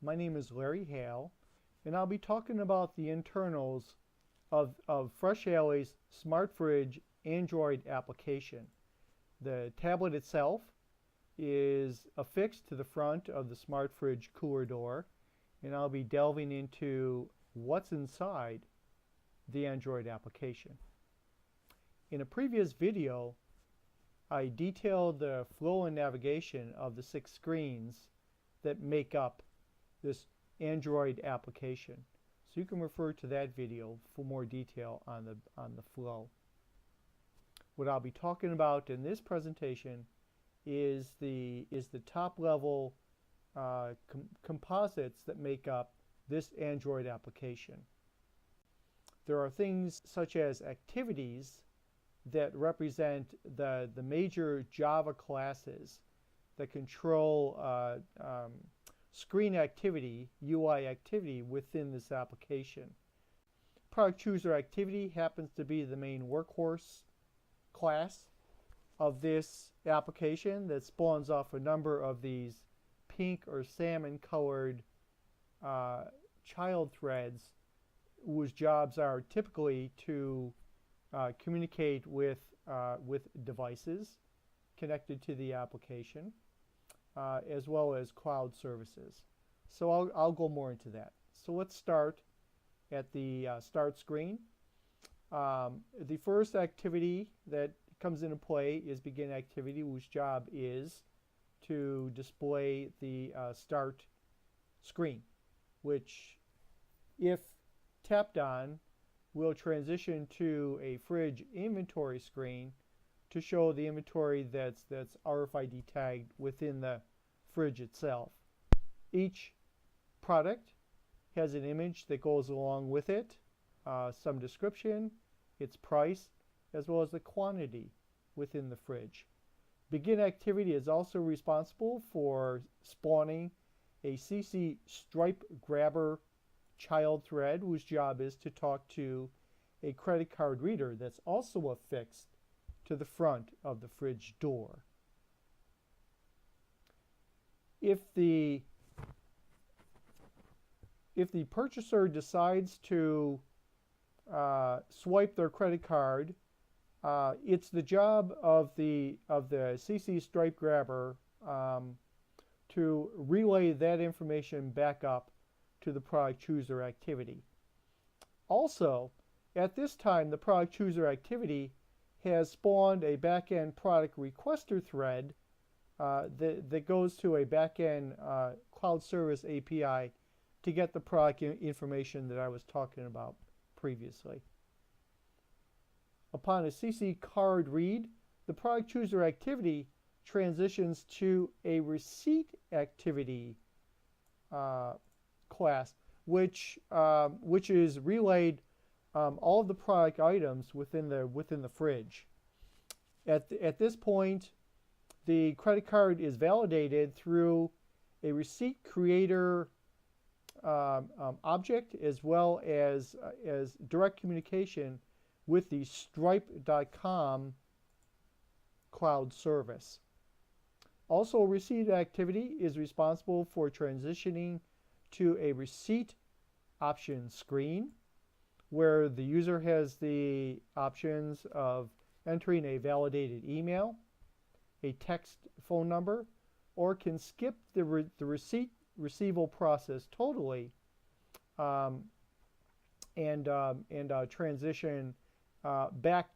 My name is Larry Hale, and I'll be talking about the internals of Fresh Alley's Smart Fridge Android application. The tablet itself is affixed to the front of the Smart Fridge cooler door, and I'll be delving into what's inside the Android application. In a previous video, I detailed the flow and navigation of the 6 screens that make up this Android application. So you can refer to that video for more detail on the flow. What I'll be talking about in this presentation is the top level composites that make up this Android application. There are things such as activities that represent the major Java classes that control screen activity, UI activity within this application. Product Chooser activity happens to be the main workhorse class of this application that spawns off a number of these pink or salmon colored child threads whose jobs are typically to communicate with devices connected to the application, as well as cloud services. So I'll go more into that. So let's start at the start screen. The first activity that comes into play is begin activity, whose job is to display the start screen, which, if tapped on, will transition to a fridge inventory screen to show the inventory that's RFID tagged within the fridge itself. Each product has an image that goes along with it, some description, its price, as well as the quantity within the fridge. Begin activity is also responsible for spawning a CC stripe grabber child thread whose job is to talk to a credit card reader that's also affixed to the front of the fridge door. If the purchaser decides to swipe their credit card, it's the job of the CC stripe grabber to relay that information back up to the Product Chooser activity. Also, at this time, the Product Chooser activity has spawned a backend product requester thread that goes to a backend cloud service API to get the product information that I was talking about previously. Upon a CC card read, the Product Chooser activity transitions to a receipt activity class, which is relayed all of the product items within the fridge. At this point, the credit card is validated through a receipt creator object, as well as direct communication with the stripe.com cloud service. Also, receipt activity is responsible for transitioning to a receipt option screen, where the user has the options of entering a validated email, a text phone number, or can skip the receipt receival process totally and transition back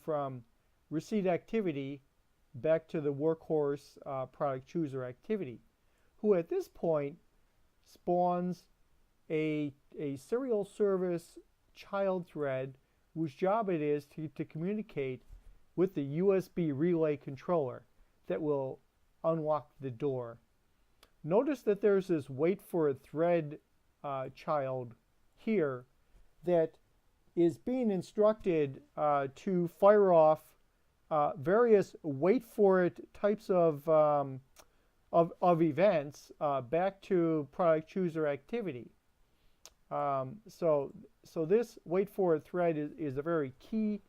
from receipt activity back to the workhorse Product Chooser activity, who at this point spawns a serial service child thread whose job it is to communicate with the USB relay controller that will unlock the door. Notice that there's this wait for a thread child here that is being instructed to fire off various wait for it types of events back to Product Chooser activity. So this wait for it thread is a very key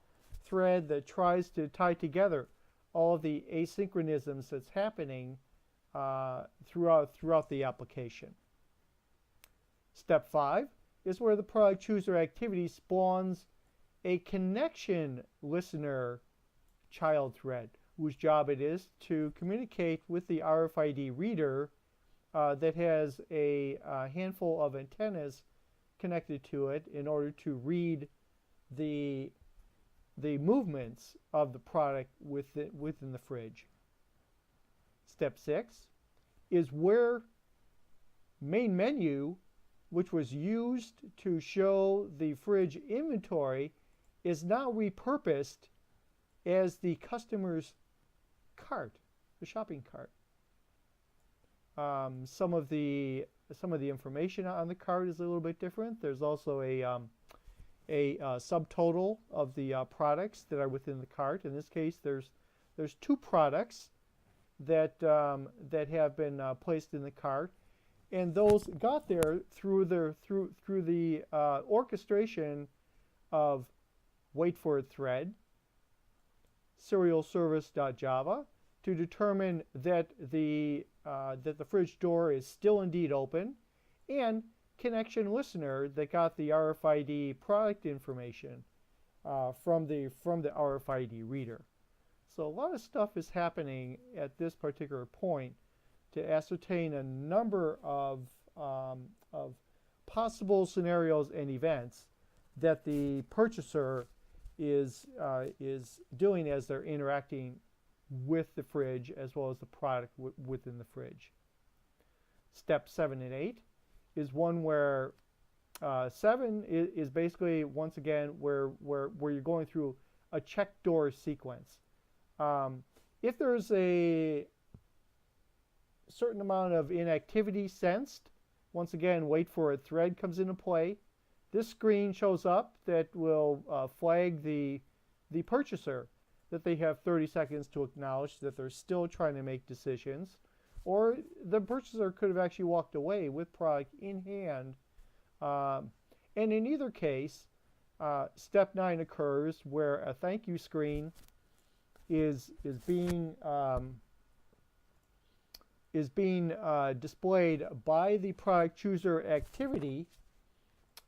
thread that tries to tie together all of the asynchronisms that's happening throughout the application. Step 5 is where the product chooser activity spawns a connection listener child thread, whose job it is to communicate with the RFID reader that has a handful of antennas connected to it in order to read the movements of the product within the fridge. Step 6 is where main menu, which was used to show the fridge inventory, is now repurposed as the customer's cart, the shopping cart. Some of the information on the cart is a little bit different. There's also a subtotal of the products that are within the cart. In this case, there's 2 products that have been placed in the cart, and those got there through the orchestration of wait for it thread, serial service.java, to determine that the fridge door is still indeed open, and connection listener that got the RFID product information from the RFID reader. So a lot of stuff is happening at this particular point to ascertain a number of possible scenarios and events that the purchaser is doing as they're interacting with the fridge as well as the product within the fridge. Step 7 and 8 is one where 7 is basically, once again, where you're going through a check door sequence. If there's a certain amount of inactivity sensed, once again, wait for it thread comes into play. This screen shows up that will flag the purchaser that they have 30 seconds to acknowledge that they're still trying to make decisions, or the purchaser could have actually walked away with product in hand. And in either case, step 9 occurs where a thank you screen is being displayed by the product chooser activity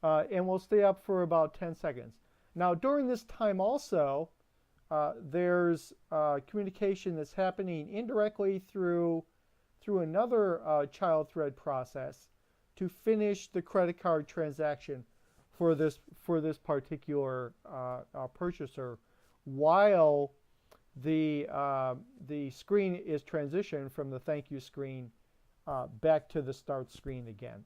and will stay up for about 10 seconds. Now, during this time also, there's communication that's happening indirectly through another child thread process to finish the credit card transaction for this particular purchaser, while the screen is transitioned from the thank you screen back to the start screen again.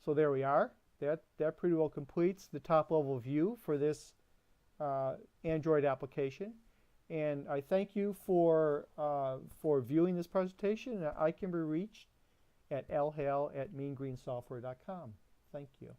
So there we are. That pretty well completes the top level view for this Android application. And I thank you for viewing this presentation. I can be reached at lhale@meangreensoftware.com. Thank you.